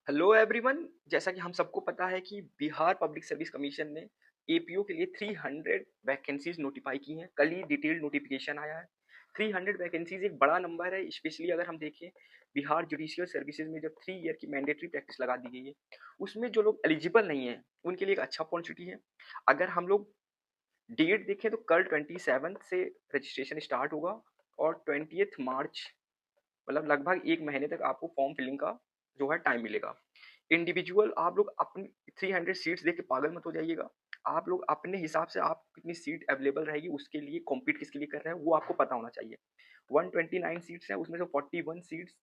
Hello everyone. जैसा कि हम सबको पता है कि बिहार पब्लिक सर्विस कमीशन ने एपीओ के लिए 300 वैकेंसीज नोटिफाई की हैं। कल ही डिटेल्ड नोटिफिकेशन आया है। 300 वैकेंसीज एक बड़ा नंबर है, स्पेशली अगर हम देखें बिहार जुडिशियल सर्विसेज में जब 3 ईयर की मैंडेटरी प्रैक्टिस लगा दी गई है, उसमें जो लोग एलिजिबल नहीं है उनके लिए एक अच्छा अपॉर्चुनिटी है। अगर हम लोग डेट देखें तो कल 27 से रजिस्ट्रेशन स्टार्ट होगा और 20 मार्च, मतलब लगभग 1 महीने तक आपको फॉर्म फिलिंग का जो है टाइम मिलेगा। इंडिविजुअल आप लोग अपनी 300 सीट्स देख के पागल मत हो जाइएगा। आप लोग अपने हिसाब से आप कितनी सीट अवेलेबल रहेगी उसके लिए कॉम्पीट किसके लिए कर रहे हैं वो आपको पता होना चाहिए। 129 सीट्स हैं, उसमें से 41 सीट्स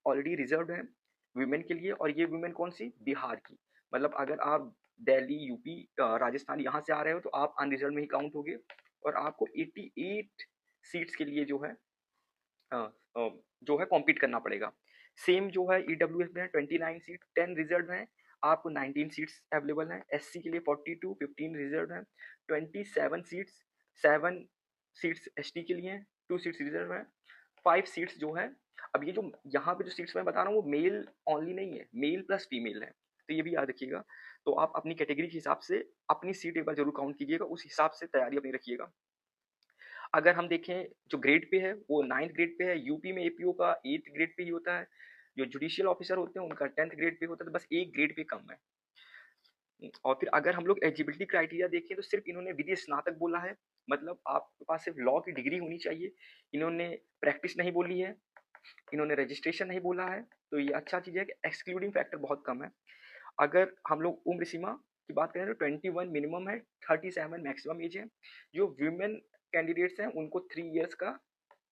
ऑलरेडी रिजर्व्ड हैं वुमेन के लिए, और ये वुमेन कौन सी? बिहार की। मतलब अगर आप दिल्ली, यूपी, राजस्थान यहाँ से आ रहे हो तो आप अनरिजर्व में ही काउंट होगे, और आपको 88 सीट्स के लिए अ, अ, जो है कॉम्पीट करना पड़ेगा। सेम जो है ईडब्ल्यूएस में 29 सीट, 10 रिजर्व हैं, आपको 19 सीट्स अवेलेबल हैं। एससी के लिए 42, 15 रिजर्व हैं। 27 सीट्स, 7 सीट्स एसटी के लिए हैं, 2 सीट्स रिजर्व हैं। 5 सीट्स जो है, अब ये जो यहाँ पे जो सीट्स मैं बता रहा हूँ वो मेल ओनली नहीं है, मेल प्लस फीमेल है, तो ये भी याद रखिएगा। तो आप अपनी कैटेगरी के हिसाब से अपनी सीट एक बार जरूर काउंट कीजिएगा, उस हिसाब से तैयारी अपनी रखिएगा। अगर हम देखें जो ग्रेड पे है वो 9th ग्रेड पे है। यूपी में एपीओ का 8th ग्रेड पे ही होता है। जो जुडिशियल ऑफिसर होते हैं उनका 10th ग्रेड पे होता है, तो बस एक ग्रेड पे कम है। और फिर अगर हम लोग एलिजिबिलिटी क्राइटेरिया देखें तो सिर्फ इन्होंने विधि स्नातक बोला है, मतलब आपके पास सिर्फ लॉ की डिग्री होनी चाहिए। इन्होंने प्रैक्टिस नहीं बोली है, इन्होंने रजिस्ट्रेशन नहीं बोला है, तो ये अच्छा चीज़ है कि एक्सक्लूडिंग फैक्टर बहुत कम है। अगर हम लोग उम्र सीमा की बात करें तो 21 मिनिमम है, 37 मैक्सिमम एज है। जो वुमेन कैंडिडेट्स हैं उनको 3 इयर्स का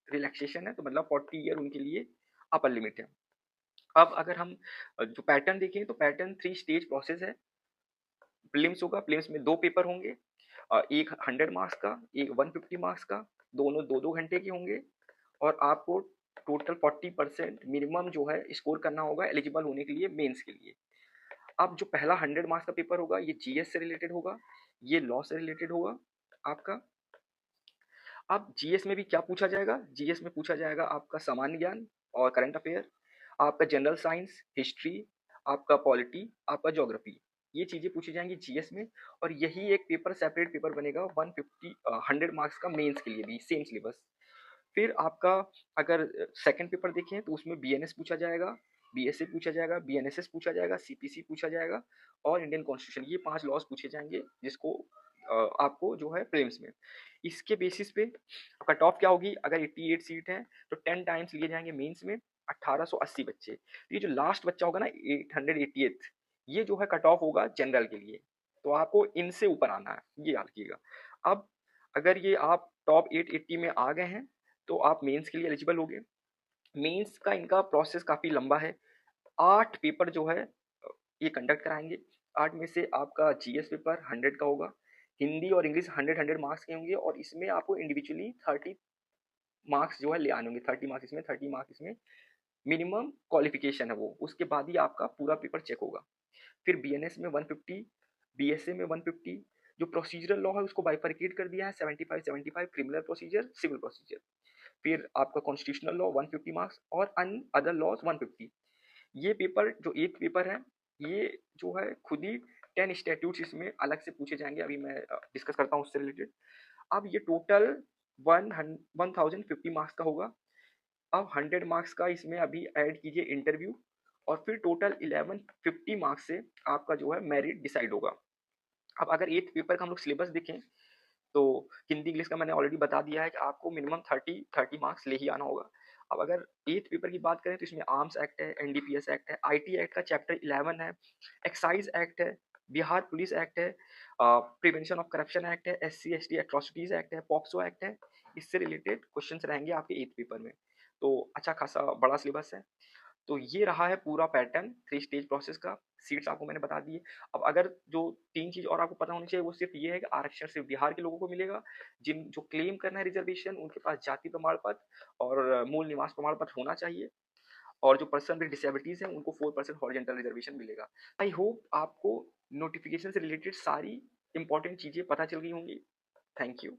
रिलैक्सेशन है, तो मतलब 40 ईयर उनके लिए अपर लिमिट है। अब अगर हम जो पैटर्न देखें तो पैटर्न 3 स्टेज प्रोसेस है। प्रीलिम्स होगा, प्रीलिम्स में 2 पेपर होंगे, एक 100 मार्क्स का, एक 150 मार्क्स का, दोनों 2-2 घंटे के होंगे, और आपको टोटल 40% मिनिमम जो है स्कोर करना होगा एलिजिबल होने के लिए मेंस के लिए। अब जो पहला 100 मार्क्स का पेपर होगा ये जीएस से रिलेटेड होगा, ये लॉ से रिलेटेड होगा आपका। अब जीएस में भी क्या पूछा जाएगा? जीएस में पूछा जाएगा आपका सामान्य ज्ञान और करंट अफेयर, आपका जनरल साइंस, हिस्ट्री, आपका पॉलिटी, आपका ज्योग्राफी। ये चीज़ें पूछी जाएंगी जीएस में, और यही एक पेपर सेपरेट पेपर बनेगा 150 100 मार्क्स का मेंस के लिए भी सेम सिलेबस। फिर आपका अगर सेकंड पेपर देखें तो उसमें बीएनएस पूछा जाएगा, बीएसए पूछा जाएगा, बीएनएसएस पूछा जाएगा, सीपीसी पूछा जाएगा, और इंडियन कॉन्स्टिट्यूशन। ये 5 लॉज पूछे जाएंगे जिसको आपको जो है प्रीलिम्स में। इसके बेसिस पे कट ऑफ क्या होगी? अगर 88 सीट है तो 10 टाइम्स लिए जाएंगे मेंस में, 1880 बच्चे। तो ये जो लास्ट बच्चा होगा ना 888th, ये जो है कट ऑफ होगा जनरल के लिए, तो आपको इनसे ऊपर आना है, ये याद रखिएगा। अब अगर ये आप टॉप 880 में आ गए हैं तो आप मेंस के लिए एलिजिबल हो गए। मेंस का इनका प्रोसेस काफ़ी लंबा है। 8 पेपर जो है ये कंडक्ट कराएँगे। 8 में से आपका जीएस पेपर 100 का होगा, हिंदी और इंग्लिश 100 मार्क्स के होंगे, और इसमें आपको इंडिविजुअली 30 मार्क्स जो है ले आने होंगे। 30 मार्क्स इसमें, 30 मार्क्स इसमें, मिनिमम क्वालिफिकेशन है वो, उसके बाद ही आपका पूरा पेपर चेक होगा। फिर बीएनएस में 150, बीएसए में 150। जो प्रोसीजरल लॉ है उसको बाइफरकेट कर दिया है, 75-75 क्रिमिनल प्रोसीजर, सिविल प्रोसीजर। फिर आपका कॉन्स्टिट्यूशनल लॉ 150 मार्क्स, और अन अदर लॉज 150। ये पेपर जो एक पेपर है, ये जो है खुद ही 10 स्टैट्यूट्स इसमें अलग से पूछे जाएंगे, अभी मैं डिस्कस करता हूँ उससे रिलेटेड। अब ये टोटल 1050 मार्क्स का होगा। अब 100 मार्क्स का इसमें अभी ऐड कीजिए इंटरव्यू, और फिर टोटल 1150 मार्क्स से आपका जो है मेरिट डिसाइड होगा। अब अगर एक पेपर का हम लोग सिलेबस देखें तो हिंदी इंग्लिश का मैंने ऑलरेडी बता दिया है कि आपको मिनिमम 30 मार्क्स ले ही आना होगा। अब अगर 8th पेपर की बात करें तो इसमें आर्म्स एक्ट है, एनडीपीएस एक्ट है, आईटी एक्ट का चैप्टर 11 है, एक्साइज एक्ट है, बिहार पुलिस एक्ट है, प्रिवेंशन ऑफ करप्शन एक्ट है, एससी एसटी एट्रोसिटीज एक्ट है, पॉक्सो एक्ट है। इससे रिलेटेड क्वेश्चंस रहेंगे आपके 8th पेपर में। तो अच्छा खासा बड़ा सिलेबस है। तो ये रहा है पूरा पैटर्न 3 स्टेज प्रोसेस का। सीट्स आपको मैंने बता दी है। अब अगर जो 3 चीज़ और आपको पता होनी चाहिए वो सिर्फ़ ये है कि आरक्षण सिर्फ़ बिहार के लोगों को मिलेगा। जिन जो क्लेम करना है रिज़र्वेशन उनके पास जाति प्रमाण पत्र और मूल निवास प्रमाण पत्र होना चाहिए, और जो पर्सन विद डिसेबिलिटीज़ हैं उनको 4% हॉरिज़ॉन्टल रिज़र्वेशन मिलेगा। आई होप आपको नोटिफ़िकेशन से रिलेटेड सारी इम्पोर्टेंट चीज़ें पता चल गई होंगी। Thank you.